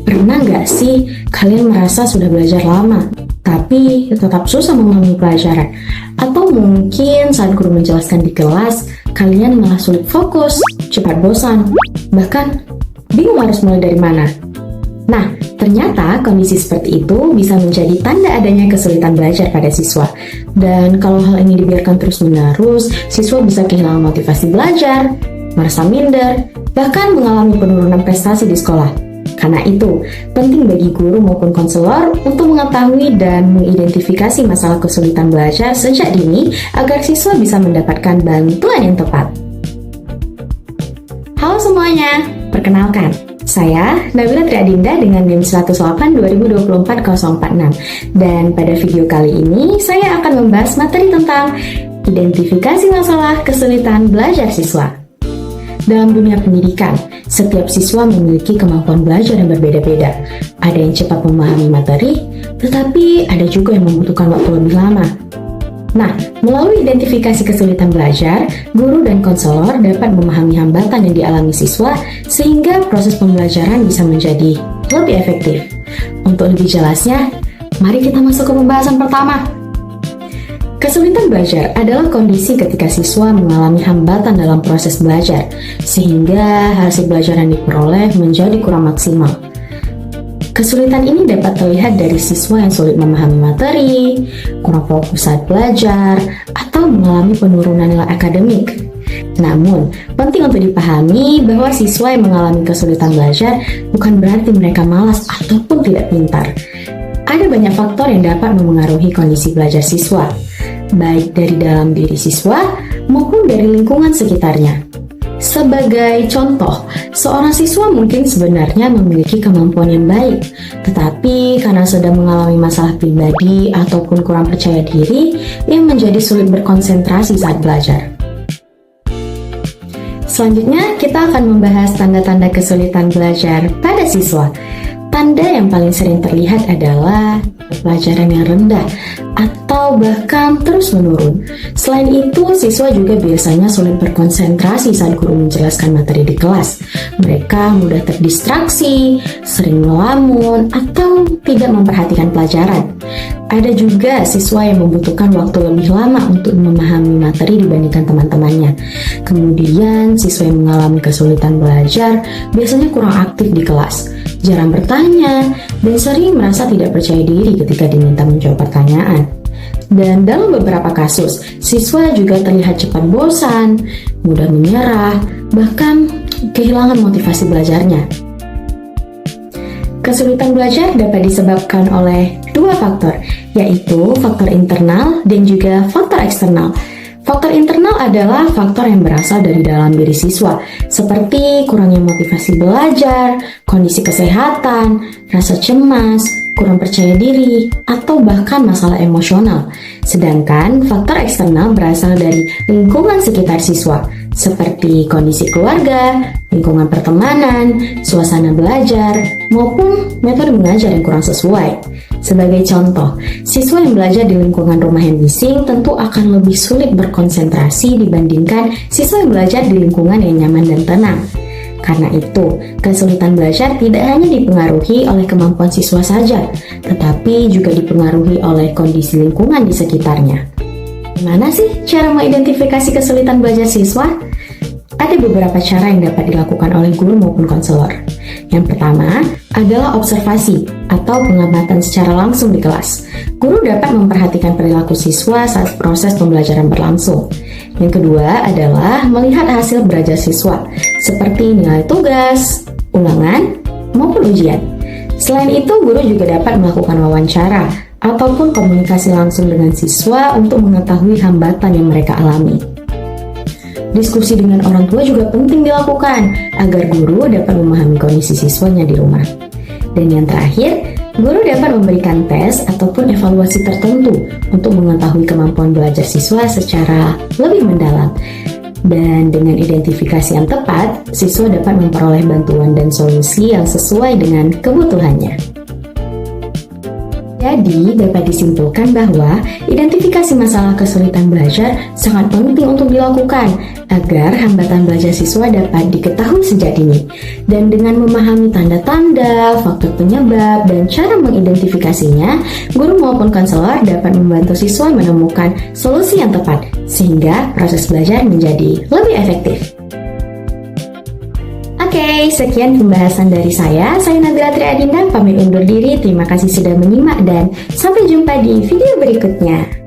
Pernah nggak sih kalian merasa sudah belajar lama, tapi tetap susah memahami pelajaran? Atau mungkin saat guru menjelaskan di kelas, kalian malah sulit fokus, cepat bosan, bahkan bingung harus mulai dari mana? Nah, ternyata kondisi seperti itu bisa menjadi tanda adanya kesulitan belajar pada siswa. Dan kalau hal ini dibiarkan terus-menerus, siswa bisa kehilangan motivasi belajar, merasa minder, bahkan mengalami penurunan prestasi di sekolah. Karena itu, penting bagi guru maupun konselor untuk mengetahui dan mengidentifikasi masalah kesulitan belajar sejak dini agar siswa bisa mendapatkan bantuan yang tepat. Halo semuanya, perkenalkan, saya Nabila Triadinda dengan NIM 108-2024-046. Dan pada video kali ini, saya akan membahas materi tentang identifikasi masalah kesulitan belajar siswa. Dalam dunia pendidikan, setiap siswa memiliki kemampuan belajar yang berbeda-beda. Ada yang cepat memahami materi, tetapi ada juga yang membutuhkan waktu lebih lama. Nah, melalui identifikasi kesulitan belajar, guru dan konselor dapat memahami hambatan yang dialami siswa sehingga proses pembelajaran bisa menjadi lebih efektif. Untuk lebih jelasnya, mari kita masuk ke pembahasan pertama. Kesulitan belajar adalah kondisi ketika siswa mengalami hambatan dalam proses belajar, sehingga hasil belajar yang diperoleh menjadi kurang maksimal. Kesulitan ini dapat terlihat dari siswa yang sulit memahami materi, kurang fokus saat belajar, atau mengalami penurunan nilai akademik. Namun, penting untuk dipahami bahwa siswa yang mengalami kesulitan belajar bukan berarti mereka malas ataupun tidak pintar. Ada banyak faktor yang dapat memengaruhi kondisi belajar siswa, baik dari dalam diri siswa maupun dari lingkungan sekitarnya. Sebagai contoh, seorang siswa mungkin sebenarnya memiliki kemampuan yang baik, tetapi karena sedang mengalami masalah pribadi ataupun kurang percaya diri, ia menjadi sulit berkonsentrasi saat belajar. Selanjutnya, kita akan membahas tanda-tanda kesulitan belajar pada siswa. Tanda yang paling sering terlihat adalah pelajaran yang rendah atau bahkan terus menurun. Selain itu, siswa juga biasanya sulit berkonsentrasi saat guru menjelaskan materi di kelas. Mereka mudah terdistraksi, sering melamun, atau tidak memperhatikan pelajaran. Ada juga siswa yang membutuhkan waktu lebih lama untuk memahami materi dibandingkan teman-temannya. Kemudian, siswa yang mengalami kesulitan belajar biasanya kurang aktif di kelas, jarang bertanya, dan sering merasa tidak percaya diri ketika diminta menjawab pertanyaan. Dan dalam beberapa kasus, siswa juga terlihat cepat bosan, mudah menyerah, bahkan kehilangan motivasi belajarnya. Kesulitan belajar dapat disebabkan oleh dua faktor, yaitu faktor internal dan juga faktor eksternal. Faktor internal adalah faktor yang berasal dari dalam diri siswa, seperti kurangnya motivasi belajar, kondisi kesehatan, rasa cemas, kurang percaya diri, atau bahkan masalah emosional. Sedangkan faktor eksternal berasal dari lingkungan sekitar siswa, seperti kondisi keluarga, lingkungan pertemanan, suasana belajar, maupun metode mengajar yang kurang sesuai. Sebagai contoh, siswa yang belajar di lingkungan rumah yang bising tentu akan lebih sulit berkonsentrasi dibandingkan siswa yang belajar di lingkungan yang nyaman dan tenang. Karena itu, kesulitan belajar tidak hanya dipengaruhi oleh kemampuan siswa saja, tetapi juga dipengaruhi oleh kondisi lingkungan di sekitarnya. Gimana sih cara mengidentifikasi kesulitan belajar siswa? Ada beberapa cara yang dapat dilakukan oleh guru maupun konselor. Yang pertama adalah observasi atau pengamatan secara langsung di kelas. Guru dapat memperhatikan perilaku siswa saat proses pembelajaran berlangsung. Yang kedua adalah melihat hasil belajar siswa, seperti nilai tugas, ulangan, maupun ujian. Selain itu, guru juga dapat melakukan wawancara ataupun komunikasi langsung dengan siswa untuk mengetahui hambatan yang mereka alami. Diskusi dengan orang tua juga penting dilakukan agar guru dapat memahami kondisi siswanya di rumah. Dan yang terakhir, guru dapat memberikan tes ataupun evaluasi tertentu untuk mengetahui kemampuan belajar siswa secara lebih mendalam. Dan dengan identifikasi yang tepat, siswa dapat memperoleh bantuan dan solusi yang sesuai dengan kebutuhannya. Jadi, dapat disimpulkan bahwa identifikasi masalah kesulitan belajar sangat penting untuk dilakukan agar hambatan belajar siswa dapat diketahui sejak dini. Dan dengan memahami tanda-tanda, faktor penyebab, dan cara mengidentifikasinya, guru maupun konselor dapat membantu siswa menemukan solusi yang tepat, sehingga proses belajar menjadi lebih efektif. Oke, sekian pembahasan dari saya. Saya Nabila Triadinda, pamit undur diri. Terima kasih sudah menyimak dan sampai jumpa di video berikutnya.